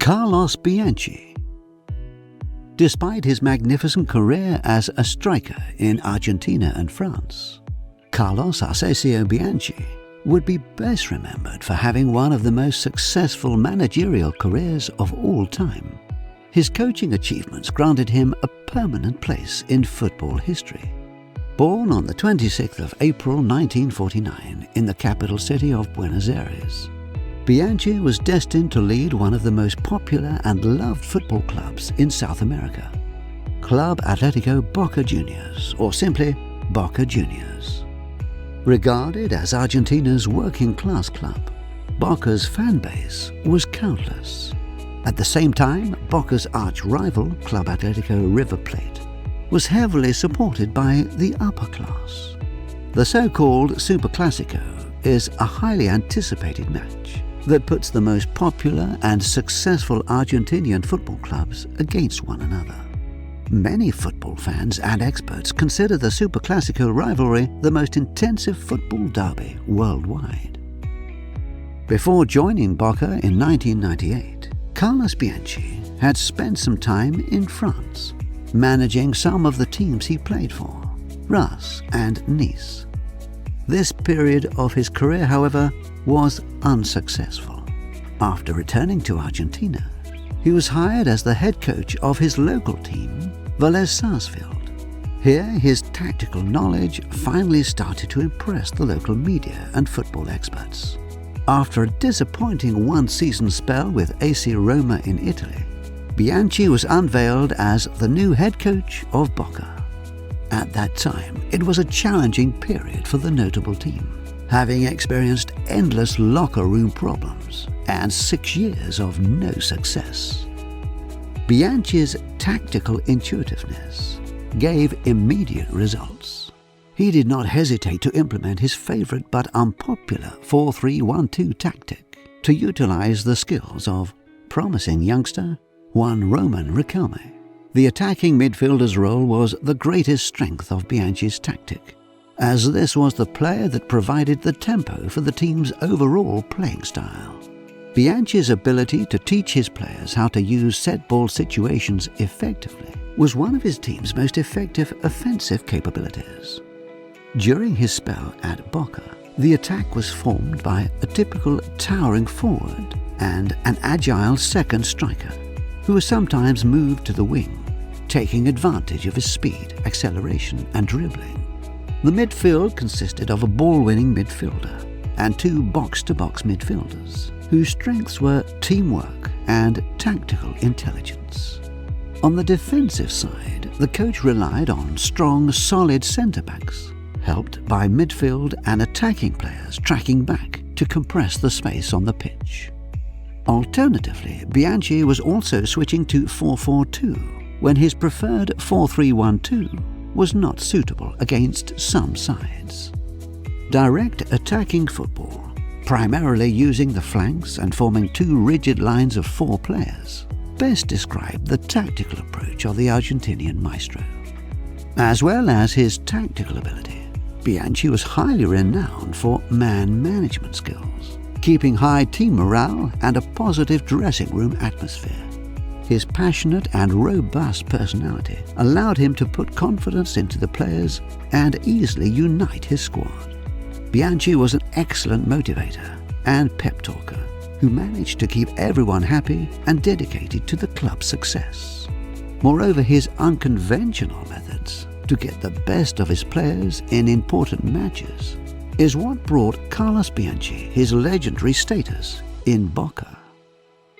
Carlos Bianchi. Despite his magnificent career as a striker in Argentina and France, Carlos Asensio Bianchi would be best remembered for having one of the most successful managerial careers of all time. His coaching achievements granted him a permanent place in football history. Born on the 26th of April 1949 in the capital city of Buenos Aires, Bianchi was destined to lead one of the most popular and loved football clubs in South America, Club Atlético Boca Juniors, or simply Boca Juniors. Regarded as Argentina's working-class club, Boca's fan base was countless. At the same time, Boca's arch-rival, Club Atlético River Plate, was heavily supported by the upper class. The so-called Superclásico is a highly anticipated match that puts the most popular and successful Argentinian football clubs against one another. Many football fans and experts consider the Superclásico rivalry the most intensive football derby worldwide. Before joining Boca in 1998, Carlos Bianchi had spent some time in France, managing some of the teams he played for, Reims and Nice. This period of his career, however, was unsuccessful. After returning to Argentina, he was hired as the head coach of his local team, Vélez Sarsfield. Here, his tactical knowledge finally started to impress the local media and football experts. After a disappointing one-season spell with AC Roma in Italy, Bianchi was unveiled as the new head coach of Boca. At that time, it was a challenging period for the notable team, having experienced endless locker room problems and 6 years of no success. Bianchi's tactical intuitiveness gave immediate results. He did not hesitate to implement his favorite but unpopular 4-3-1-2 tactic to utilize the skills of promising youngster Juan Roman Riquelme. The attacking midfielder's role was the greatest strength of Bianchi's tactic, as this was the player that provided the tempo for the team's overall playing style. Bianchi's ability to teach his players how to use set-ball situations effectively was one of his team's most effective offensive capabilities. During his spell at Boca, the attack was formed by a typical towering forward and an agile second striker, who was sometimes moved to the wing, taking advantage of his speed, acceleration and dribbling. The midfield consisted of a ball-winning midfielder and 2 box-to-box midfielders, whose strengths were teamwork and tactical intelligence. On the defensive side, the coach relied on strong, solid centre-backs, helped by midfield and attacking players tracking back to compress the space on the pitch. Alternatively, Bianchi was also switching to 4-4-2 when his preferred 4-3-1-2 was not suitable against some sides. Direct attacking football, primarily using the flanks and forming 2 rigid lines of 4 players, best described the tactical approach of the Argentinian maestro. As well as his tactical ability, Bianchi was highly renowned for man management skills, keeping high team morale and a positive dressing room atmosphere. His passionate and robust personality allowed him to put confidence into the players and easily unite his squad. Bianchi was an excellent motivator and pep talker who managed to keep everyone happy and dedicated to the club's success. Moreover, his unconventional methods to get the best of his players in important matches is what brought Carlos Bianchi his legendary status in Boca.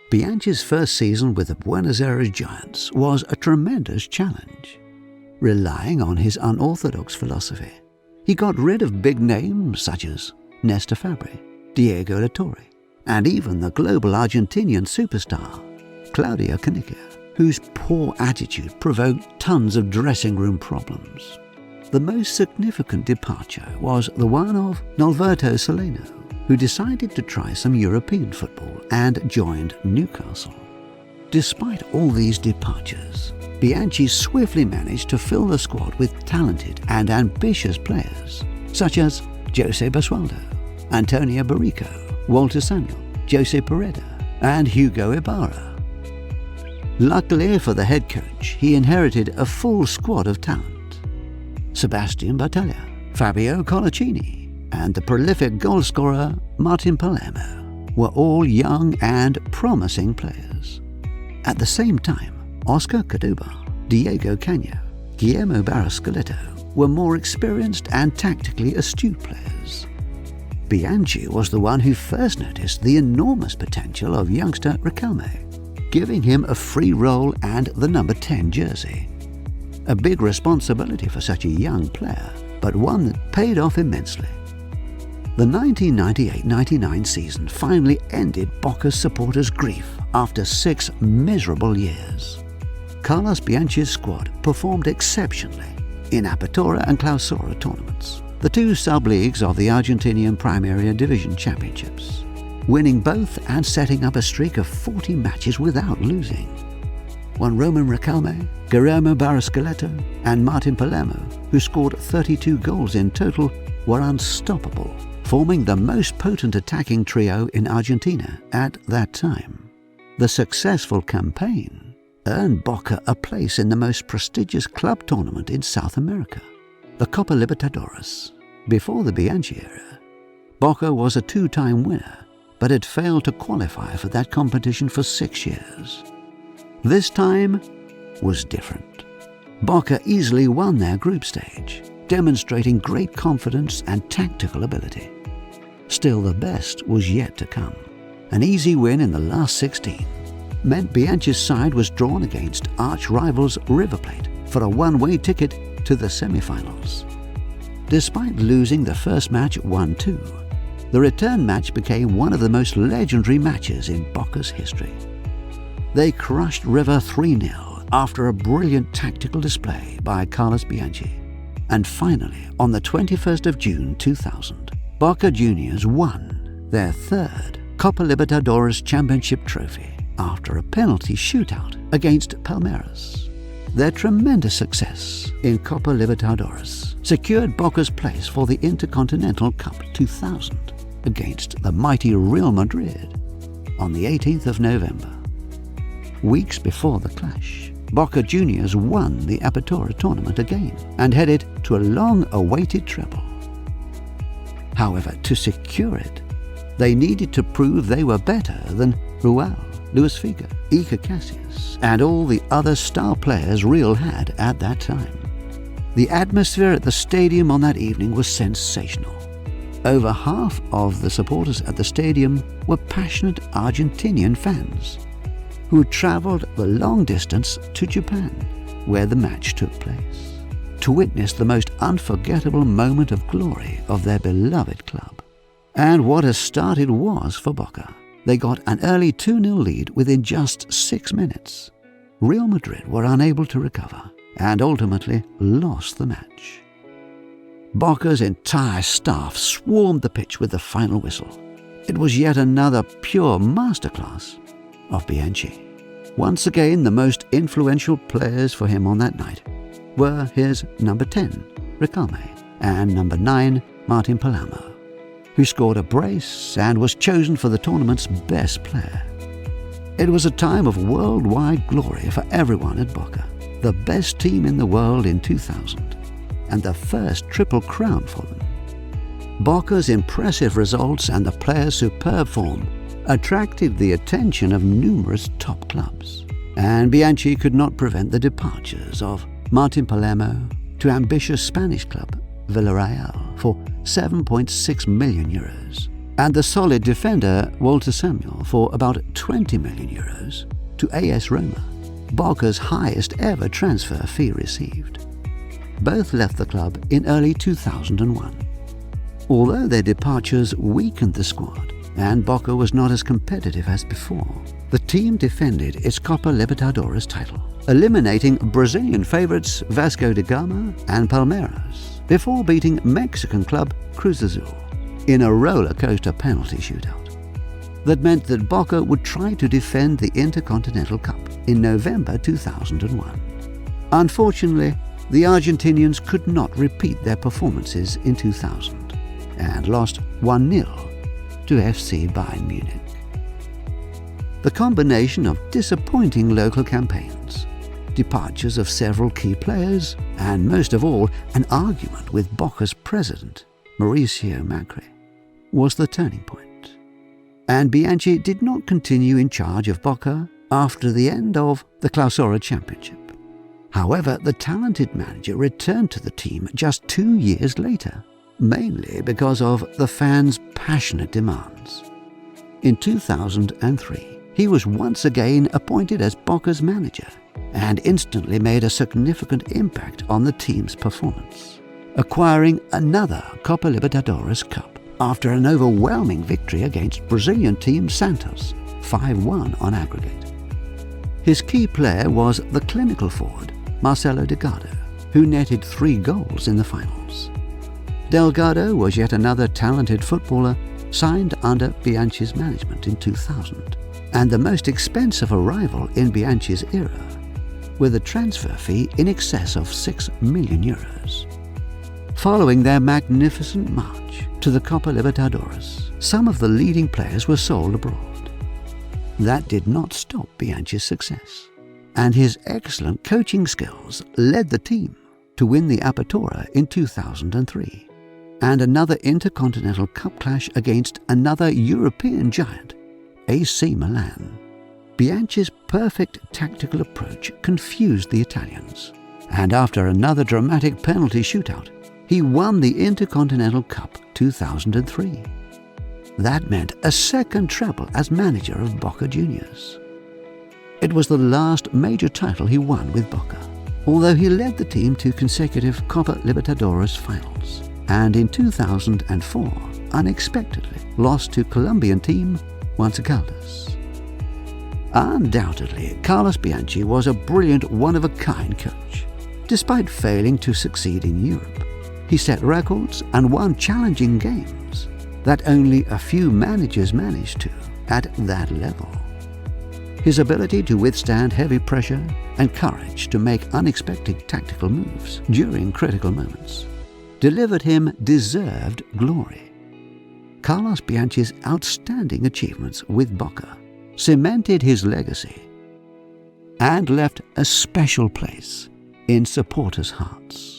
Bianchi's first season with the Buenos Aires Giants was a tremendous challenge. Relying on his unorthodox philosophy, he got rid of big names such as Néstor Fabri, Diego Latorre, and even the global Argentinian superstar, Claudio Canigia, whose poor attitude provoked tons of dressing room problems. The most significant departure was the one of Norberto Solano, who decided to try some European football and joined Newcastle. Despite all these departures, Bianchi swiftly managed to fill the squad with talented and ambitious players such as Jose Basualdo, Antonio Barrico, Walter Samuel, Jose Pereda, and Hugo Ibarra. Luckily for the head coach, he inherited a full squad of talent. Sebastian Battaglia, Fabio Colacini, and the prolific goalscorer Martin Palermo were all young and promising players. At the same time, Oscar Cordoba, Diego Canho, Guillermo Barros-Schelotto were more experienced and tactically astute players. Bianchi was the one who first noticed the enormous potential of youngster Riquelme, giving him a free role and the number 10 jersey. A big responsibility for such a young player, but one that paid off immensely. The 1998-99 season finally ended Boca's supporters' grief after 6 miserable years. Carlos Bianchi's squad performed exceptionally in Apertura and Clausura tournaments, the 2 sub-leagues of the Argentinian Primera Division Championships, winning both and setting up a streak of 40 matches without losing. Juan Roman Riquelme, Guillermo Barros-Schelotto and Martin Palermo, who scored 32 goals in total, were unstoppable, forming the most potent attacking trio in Argentina at that time. The successful campaign earned Boca a place in the most prestigious club tournament in South America, the Copa Libertadores. Before the Bianchi era, Boca was a 2-time winner, but had failed to qualify for that competition for 6 years. This time was different. Boca easily won their group stage, demonstrating great confidence and tactical ability. Still, the best was yet to come. An easy win in the last 16 meant Bianchi's side was drawn against arch-rivals River Plate for a one-way ticket to the semi-finals. Despite losing the first match 1-2, the return match became one of the most legendary matches in Boca's history. They crushed River 3-0 after a brilliant tactical display by Carlos Bianchi. And finally, on the 21st of June 2000, Boca Juniors won their 3rd Copa Libertadores Championship trophy after a penalty shootout against Palmeiras. Their tremendous success in Copa Libertadores secured Boca's place for the Intercontinental Cup 2000 against the mighty Real Madrid on the 18th of November. Weeks before the clash, Boca Juniors won the Apertura tournament again and headed to a long-awaited treble. However, to secure it, they needed to prove they were better than Rual, Luis Figo, Iker Casillas, and all the other star players Real had at that time. The atmosphere at the stadium on that evening was sensational. Over half of the supporters at the stadium were passionate Argentinian fans who had travelled the long distance to Japan, where the match took place, to witness the most unforgettable moment of glory of their beloved club. And what a start it was for Boca. They got an early 2-0 lead within just 6 minutes. Real Madrid were unable to recover and ultimately lost the match. Boca's entire staff swarmed the pitch with the final whistle. It was yet another pure masterclass of Bianchi. Once again, the most influential players for him on that night were his number 10, Riquelme, and number 9, Martin Palermo, who scored a brace and was chosen for the tournament's best player. It was a time of worldwide glory for everyone at Boca, the best team in the world in 2000, and the first triple crown for them. Boca's impressive results and the players' superb form attracted the attention of numerous top clubs, and Bianchi could not prevent the departures of Martin Palermo to ambitious Spanish club Villarreal for €7.6 million, and the solid defender Walter Samuel for about €20 million to AS Roma, Boca's highest ever transfer fee received. Both left the club in early 2001. Although their departures weakened the squad and Boca was not as competitive as before, the team defended its Copa Libertadores title, eliminating Brazilian favourites Vasco da Gama and Palmeiras before beating Mexican club Cruz Azul in a roller coaster penalty shootout. That meant that Boca would try to defend the Intercontinental Cup in November 2001. Unfortunately, the Argentinians could not repeat their performances in 2000 and lost 1-0 to FC Bayern Munich. The combination of disappointing local campaigns, departures of several key players, and most of all, an argument with Boca's president, Mauricio Macri, was the turning point. And Bianchi did not continue in charge of Boca after the end of the Clausura Championship. However, the talented manager returned to the team just 2 years later, mainly because of the fans' passionate demands. In 2003, he was once again appointed as Boca's manager and instantly made a significant impact on the team's performance, acquiring another Copa Libertadores Cup after an overwhelming victory against Brazilian team Santos, 5-1 on aggregate. His key player was the clinical forward Marcelo Delgado, who netted 3 goals in the finals. Delgado was yet another talented footballer signed under Bianchi's management in 2000, and the most expensive arrival in Bianchi's era, with a transfer fee in excess of €6 million. Following their magnificent march to the Copa Libertadores, some of the leading players were sold abroad. That did not stop Bianchi's success, and his excellent coaching skills led the team to win the Apertura in 2003, and another Intercontinental Cup clash against another European giant, AC Milan. Bianchi's perfect tactical approach confused the Italians, and after another dramatic penalty shootout, he won the Intercontinental Cup 2003. That meant a second treble as manager of Boca Juniors. It was the last major title he won with Boca, although he led the team to consecutive Copa Libertadores finals, and in 2004 unexpectedly lost to Colombian team Once Caldas. Undoubtedly, Carlos Bianchi was a brilliant one-of-a-kind coach. Despite failing to succeed in Europe, he set records and won challenging games that only a few managers managed to at that level. His ability to withstand heavy pressure and courage to make unexpected tactical moves during critical moments delivered him deserved glory. Carlos Bianchi's outstanding achievements with Boca cemented his legacy and left a special place in supporters' hearts.